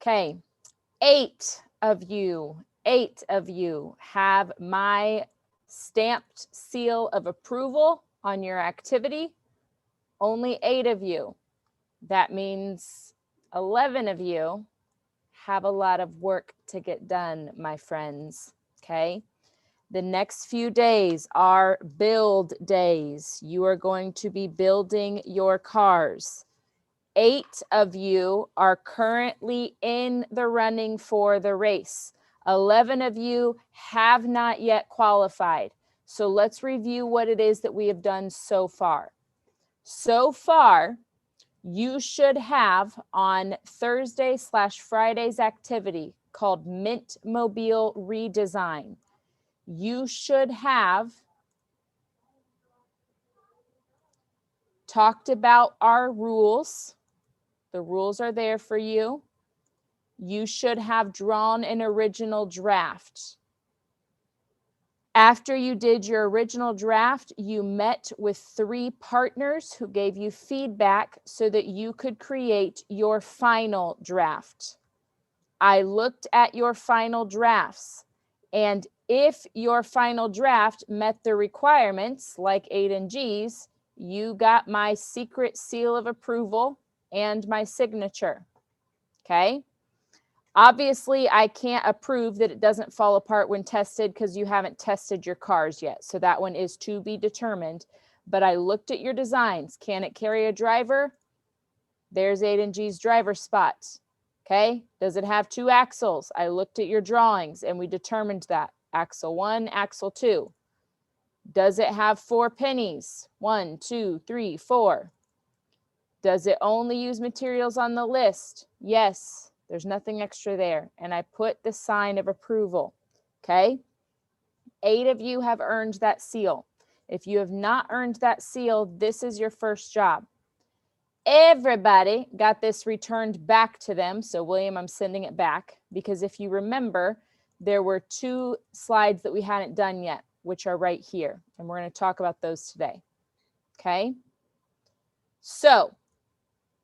Okay, eight of you have my stamped seal of approval on your activity. Only 8 of you. That means 11 of you have a lot of work to get done, my friends. Okay. The next few days are build days. You are going to be building your cars. 8 of you are currently in the running for the race. 11 of you have not yet qualified. So let's review what it is that we have done so far. So far, you should have on Thursday/Friday's activity called Mint Mobile Redesign. You should have talked about our rules. The rules are there for you. You should have drawn an original draft. After you did your original draft, you met with 3 partners who gave you feedback so that you could create your final draft. I looked at your final drafts, and if your final draft met the requirements, like 8 and G's, you got my secret seal of approval and my signature. Okay? Obviously, I can't approve that it doesn't fall apart when tested because you haven't tested your cars yet. So that one is to be determined. But I looked at your designs. Can it carry a driver? There's 8 and G's driver spot. Okay. Does it have 2 axles? I looked at your drawings and we determined that. Axle 1, axle 2. Does it have 4 pennies? 1, 2, 3, 4. Does it only use materials on the list? Yes. There's nothing extra there. And I put the sign of approval. Okay. 8 of you have earned that seal. If you have not earned that seal, this is your first job. Everybody got this returned back to them. So William, I'm sending it back because if you remember, there were 2 slides that we hadn't done yet, which are right here. And we're going to talk about those today. Okay. So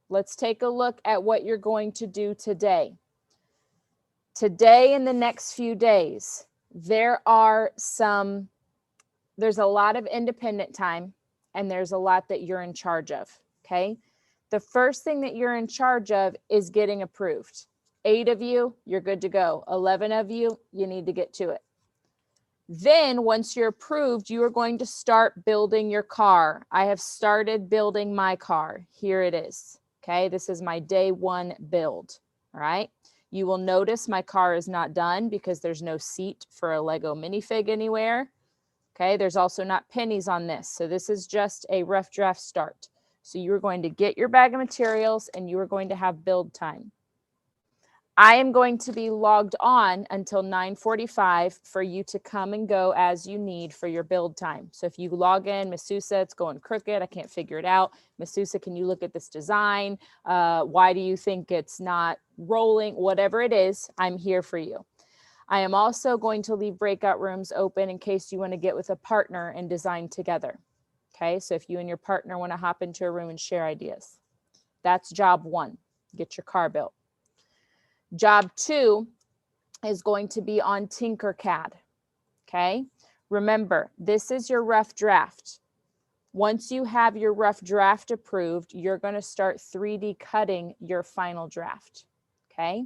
let's take a look at what you're going to do today. Today and the next few days, there's a lot of independent time and there's a lot that you're in charge of, okay? The first thing that you're in charge of is getting approved. 8 of you, you're good to go. 11 of you, you need to get to it. Then once you're approved, you are going to start building your car. I have started building my car. Here it is. Okay, this is my day 1 build, all right? You will notice my car is not done because there's no seat for a Lego minifig anywhere. Okay, there's also not pennies on this. So this is just a rough draft start. So you are going to get your bag of materials and you are going to have build time. I am going to be logged on until 9:45 for you to come and go as you need for your build time. So if you log in, Ms. Sousa, it's going crooked. I can't figure it out. Ms. Sousa, can you look at this design? Why do you think it's not rolling? Whatever it is, I'm here for you. I am also going to leave breakout rooms open in case you want to get with a partner and design together. Okay, so if you and your partner want to hop into a room and share ideas. That's job 1, get your car built. Job 2 is going to be on Tinkercad, okay? Remember, this is your rough draft. Once you have your rough draft approved, you're going to start 3D cutting your final draft, okay?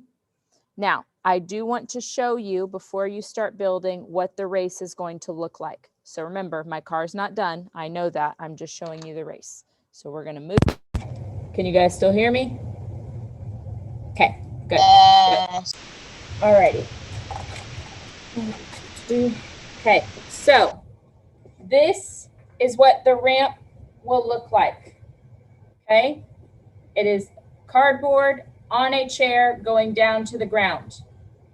Now, I do want to show you before you start building what the race is going to look like. So remember, my car's not done. I know that. I'm just showing you the race. So we're going to move. Can you guys still hear me? Okay. Good. All righty. Okay, so this is what the ramp will look like. Okay, it is cardboard on a chair going down to the ground.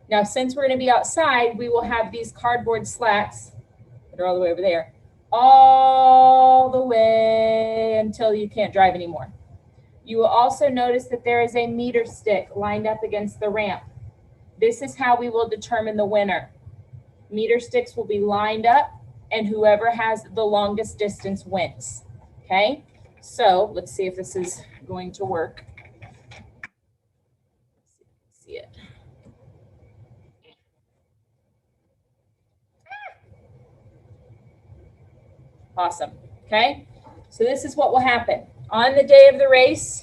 Now, since we're going to be outside, we will have these cardboard slats that are all the way over there, all the way until you can't drive anymore. You will also notice that there is a meter stick lined up against the ramp. This is how we will determine the winner. Meter sticks will be lined up and whoever has the longest distance wins. Okay, so let's see if this is going to work. See it. Awesome. Okay. So this is what will happen. On the day of the race,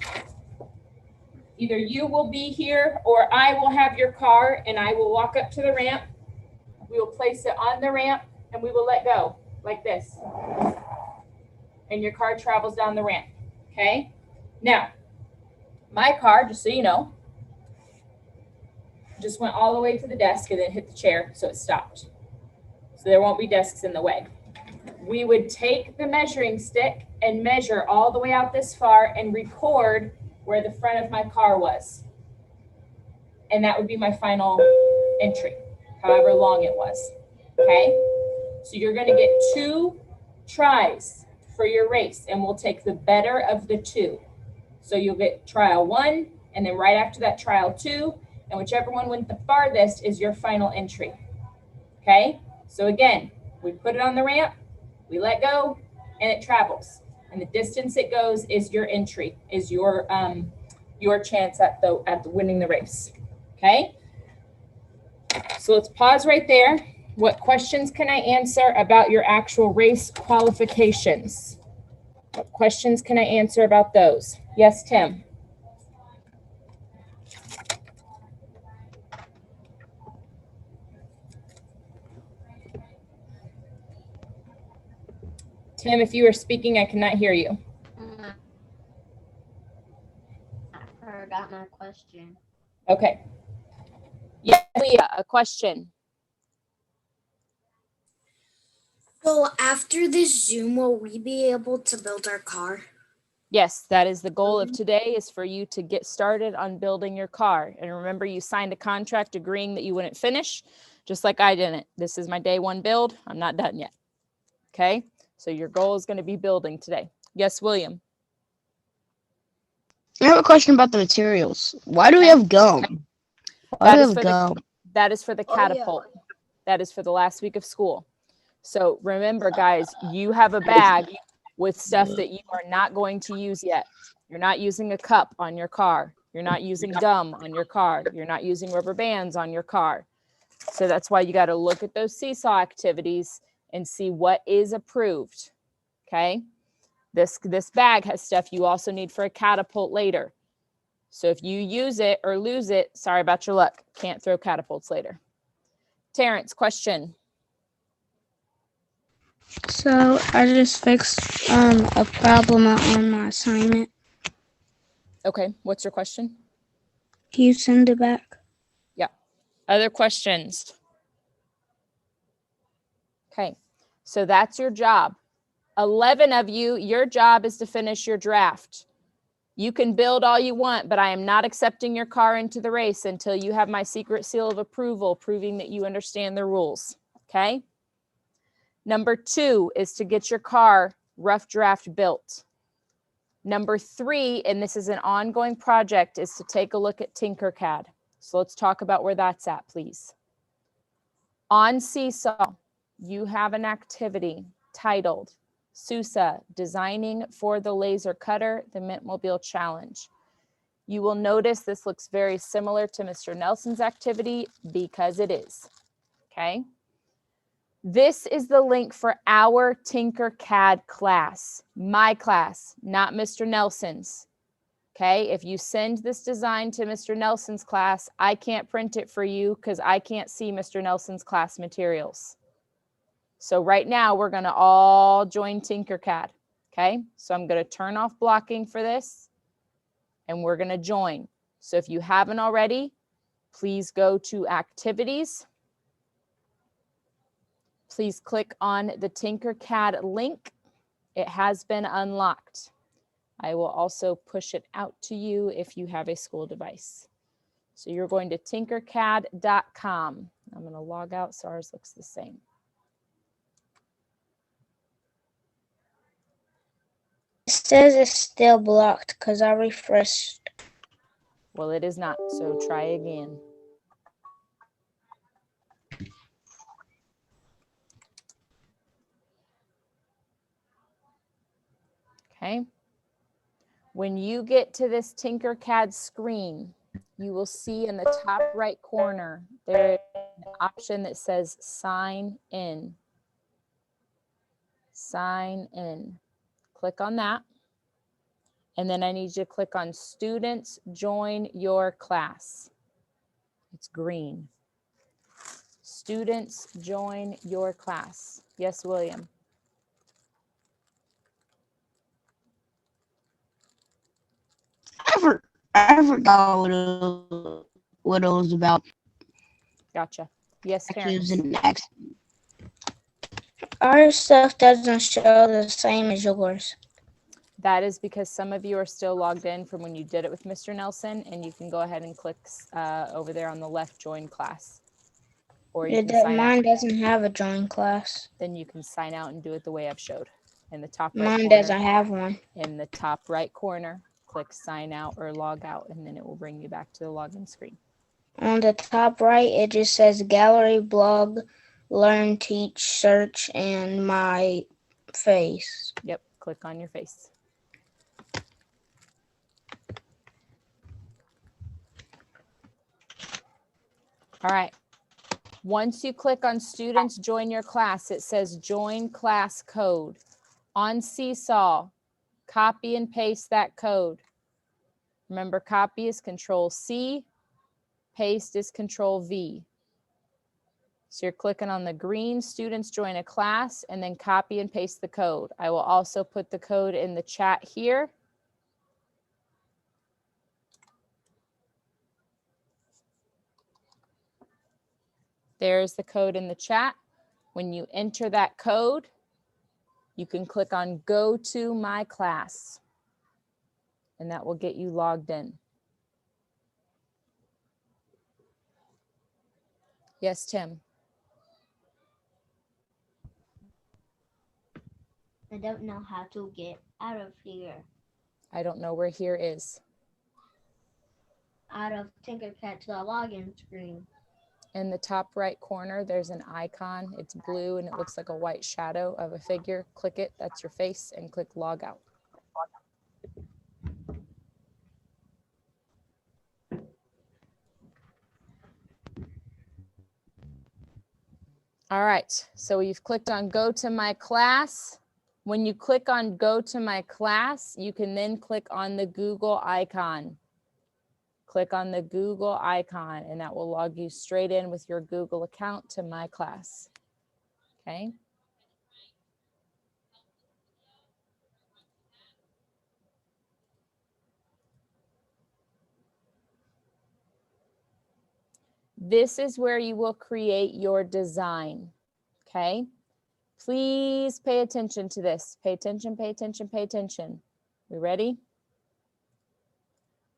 either you will be here or I will have your car and I will walk up to the ramp. We will place it on the ramp and we will let go like this. And your car travels down the ramp. Okay. Now, my car, just so you know, just went all the way to the desk and then hit the chair, so it stopped. So there won't be desks in the way. We would take the measuring stick and measure all the way out this far and record where the front of my car was. And that would be my final entry, however long it was. Okay? So you're going to get 2 tries for your race, and we'll take the better of the 2. So you'll get trial 1, and then right after that, trial 2, and whichever one went the farthest is your final entry. Okay? So again, we put it on the ramp, we let go, and it travels. And the distance it goes is your entry, is your chance at the winning the race. Okay? So let's pause right there. What questions can I answer about your actual race qualifications? What questions can I answer about those? Yes, Tim. Tim, if you are speaking, I cannot hear you. I forgot my question. Okay. Yeah, Leah, a question. So after this Zoom, will we be able to build our car? Yes, that is the goal of today, is for you to get started on building your car. And remember, you signed a contract agreeing that you wouldn't finish, just like I didn't. This is my day 1 build. I'm not done yet. Okay, so your goal is going to be building today. Yes, William. I have a question about the materials. Why do we have gum? Why do we have gum? That is for the catapult. Oh, yeah. That is for the last week of school. So remember, guys, you have a bag with stuff that you are not going to use yet. You're not using a cup on your car. You're not using gum on your car. You're not using rubber bands on your car. So that's why you got to look at those seesaw activities and see what is approved. Okay. This bag has stuff you also need for a catapult later. So if you use it or lose it, sorry about your luck. Can't throw catapults later. Terrence, question. So I just fixed a problem on my assignment. Okay, what's your question? Can you send it back? Yeah. Other questions? Okay, so that's your job. 11 of you, your job is to finish your draft. You can build all you want, but I am not accepting your car into the race until you have my secret seal of approval proving that you understand the rules. Okay? Number 2 is to get your car rough draft built. Number 3, and this is an ongoing project, is to take a look at Tinkercad. So let's talk about where that's at, please. On Seesaw, you have an activity titled SUSA, Designing for the Laser Cutter, the Mintmobile Challenge. You will notice this looks very similar to Mr. Nelson's activity because it is. Okay? This is the link for our Tinkercad class, my class, not Mr. Nelson's. Okay, if you send this design to Mr. Nelson's class, I can't print it for you because I can't see Mr. Nelson's class materials. So right now we're going to all join Tinkercad. Okay, so I'm going to turn off blocking for this and we're going to join. So if you haven't already, please go to activities. Please click on the Tinkercad link. It has been unlocked. I will also push it out to you if you have a school device. So you're going to tinkercad.com. I'm going to log out so ours looks the same. It says it's still blocked because I refreshed. Well, it is not, so try again. Okay. When you get to this Tinkercad screen, you will see in the top right corner, there is an option that says sign in. sign in. Click on that. And then I need you to click on students join your class. It's green. Students join your class. Yes, William. I forgot what it was about. Gotcha. Yes, It Terrence. was an accident. Our stuff doesn't show the same as yours. That is because some of you are still logged in from when you did it with Mr. Nelson, and you can go ahead and click over there on the left, join class. Or you can sign out. Mine doesn't have a join class. Then you can sign out and do it the way I've showed. In the top right Mine corner, doesn't have one. in the top right corner, click sign out or log out, and then it will bring you back to the login screen. On the top right, it just says gallery, blog, learn, teach, search, and my face. Yep, click on your face. All right. Once you click on students join your class, it says join class code. On Seesaw, copy and paste that code. Remember, copy is Control C, paste is Control V. So you're clicking on the green students join a class and then copy and paste the code. I will also put the code in the chat here. There's the code in the chat. When you enter that code, you can click on go to my class, and that will get you logged in. Yes, Tim. I don't know how to get out of here. I don't know where here is. Out of Tinkercad to the login screen. In the top right corner, there's an icon. It's blue and it looks like a white shadow of a figure. Click it, that's your face, and click log out. All right, so you've clicked on go to my class. When you click on go to my class, you can then click on the Google icon. Click on the Google icon and that will log you straight in with your Google account to my class. Okay. This is where you will create your design. Okay. Please pay attention to this. Pay attention, pay attention, pay attention. We ready?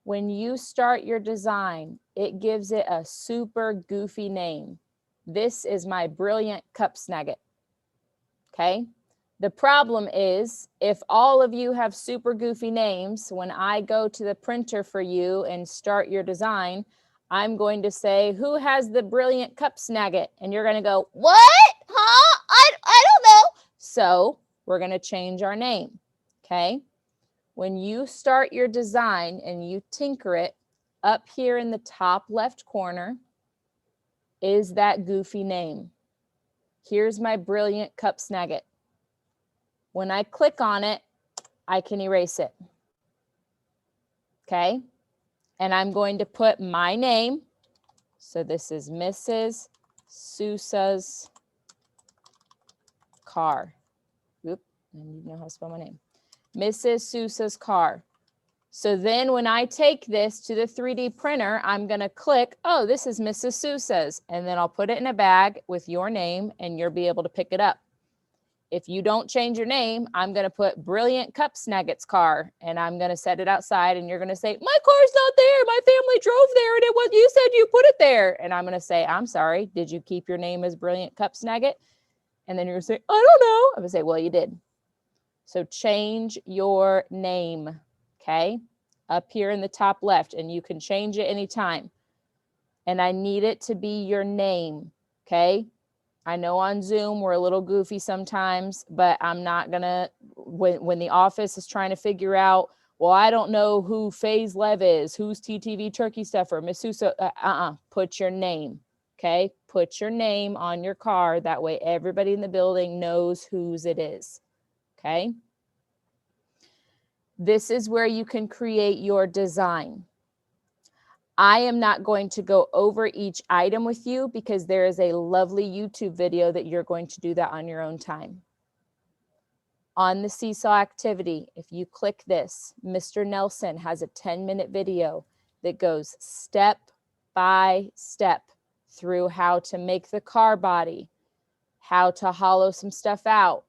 When you start your design, it gives it a super goofy name. This is my brilliant cup snagget. Okay. The problem is if all of you have super goofy names, when I go to the printer for you and start your design, I'm going to say, who has the brilliant cup snagget? And you're going to go, what? Huh? I don't know. So we're going to change our name. Okay. When you start your design and you tinker it, up here in the top left corner is that goofy name. Here's my brilliant cup snagget. When I click on it, I can erase it. Okay. And I'm going to put my name. So this is Mrs. Sousa's car. Oop, I need to know how to spell my name. Mrs. Sousa's car. So then when I take this to the 3D printer, I'm going to click, oh, this is Mrs. Sousa's. And then I'll put it in a bag with your name and you'll be able to pick it up. If you don't change your name, I'm going to put Brilliant Cup Snagget's car and I'm going to set it outside and you're going to say, my car's not there. My family drove there and it was, you said you put it there. And I'm going to say, I'm sorry. Did you keep your name as Brilliant Cup Snagget? And then you're going to say, I don't know. I'm going to say, well, you did. So change your name, okay? Up here in the top left, and you can change it anytime. And I need it to be your name, okay? I know on Zoom we're a little goofy sometimes, but I'm not gonna, when the office is trying to figure out, well, I don't know who FaZe Lev is, who's TTV Turkey Stuffer, Miss Sousa, put your name, okay? Put your name on your card. That way everybody in the building knows whose it is. okay? This is where you can create your design. I am not going to go over each item with you because there is a lovely YouTube video that you're going to do that on your own time. On the seesaw activity, if you click this, Mr. Nelson has a 10-minute video that goes step by step through how to make the car body, how to hollow some stuff out,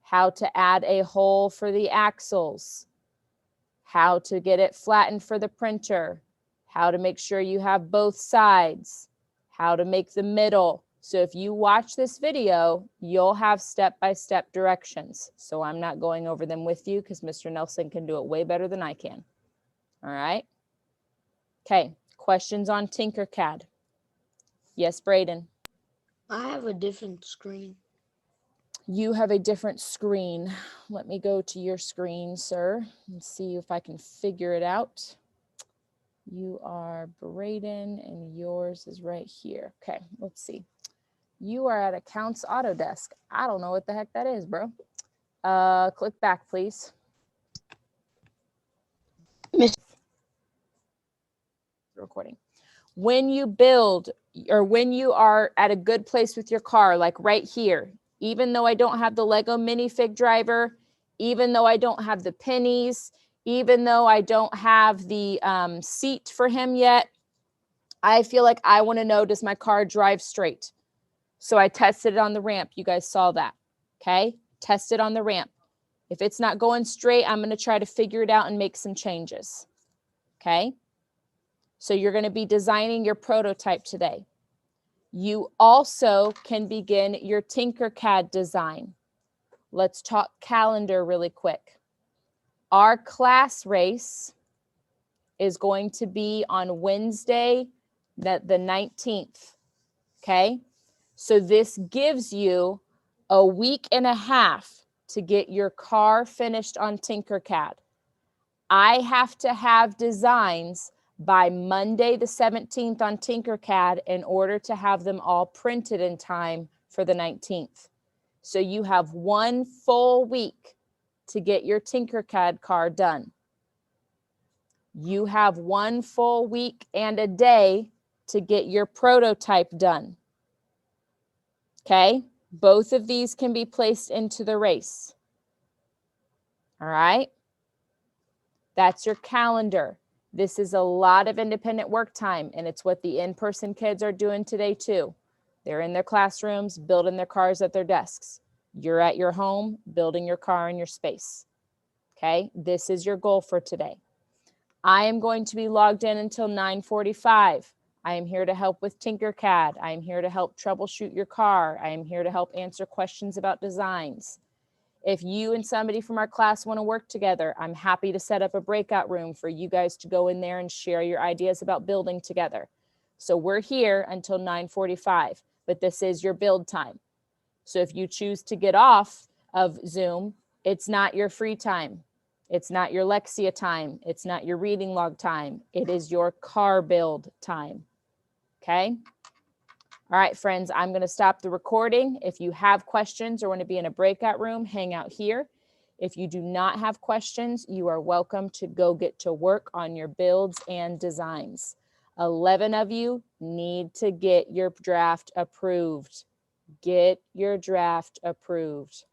how to add a hole for the axles, how to get it flattened for the printer, how to make sure you have both sides, how to make the middle. So if you watch this video, you'll have step-by-step directions. So I'm not going over them with you because Mr. Nelson can do it way better than I can. All right. Okay, questions on Tinkercad? Yes, Braden. I have a different screen. You have a different screen. Let me go to your screen, sir, and see if I can figure it out. You are Braden and yours is right here. Okay, let's see. You are at Accounts Autodesk. I don't know what the heck that is, bro. Click back, please. Recording. When you build or when you are at a good place with your car, like right here, even though I don't have the Lego minifig driver, even though I don't have the pennies, even though I don't have the seat for him yet, I feel like I want to know, does my car drive straight? So I tested it on the ramp. You guys saw that. Okay. Test it on the ramp. If it's not going straight, I'm going to try to figure it out and make some changes. Okay. So you're going to be designing your prototype today. You also can begin your Tinkercad design. Let's talk calendar really quick. Our class race is going to be on Wednesday, the 19th. Okay. So this gives you a week and a half to get your car finished on Tinkercad. I have to have designs by Monday the 17th on Tinkercad in order to have them all printed in time for the 19th. So you have 1 full week to get your Tinkercad car done. You have 1 full week and a day to get your prototype done. Okay, both of these can be placed into the race. All right, that's your calendar. This is a lot of independent work time, and it's what the in-person kids are doing today too. They're in their classrooms, building their cars at their desks. You're at your home, building your car in your space. Okay, this is your goal for today. I am going to be logged in until 9:45. I am here to help with Tinkercad. I am here to help troubleshoot your car. I am here to help answer questions about designs. If you and somebody from our class want to work together, I'm happy to set up a breakout room for you guys to go in there and share your ideas about building together. So we're here until 9:45, but this is your build time. So if you choose to get off of Zoom, it's not your free time. It's not your Lexia time. It's not your reading log time. It is your car build time. Okay. All right, friends, I'm going to stop the recording. If you have questions or want to be in a breakout room, hang out here. If you do not have questions, you are welcome to go get to work on your builds and designs. 11 of you need to get your draft approved. Get your draft approved.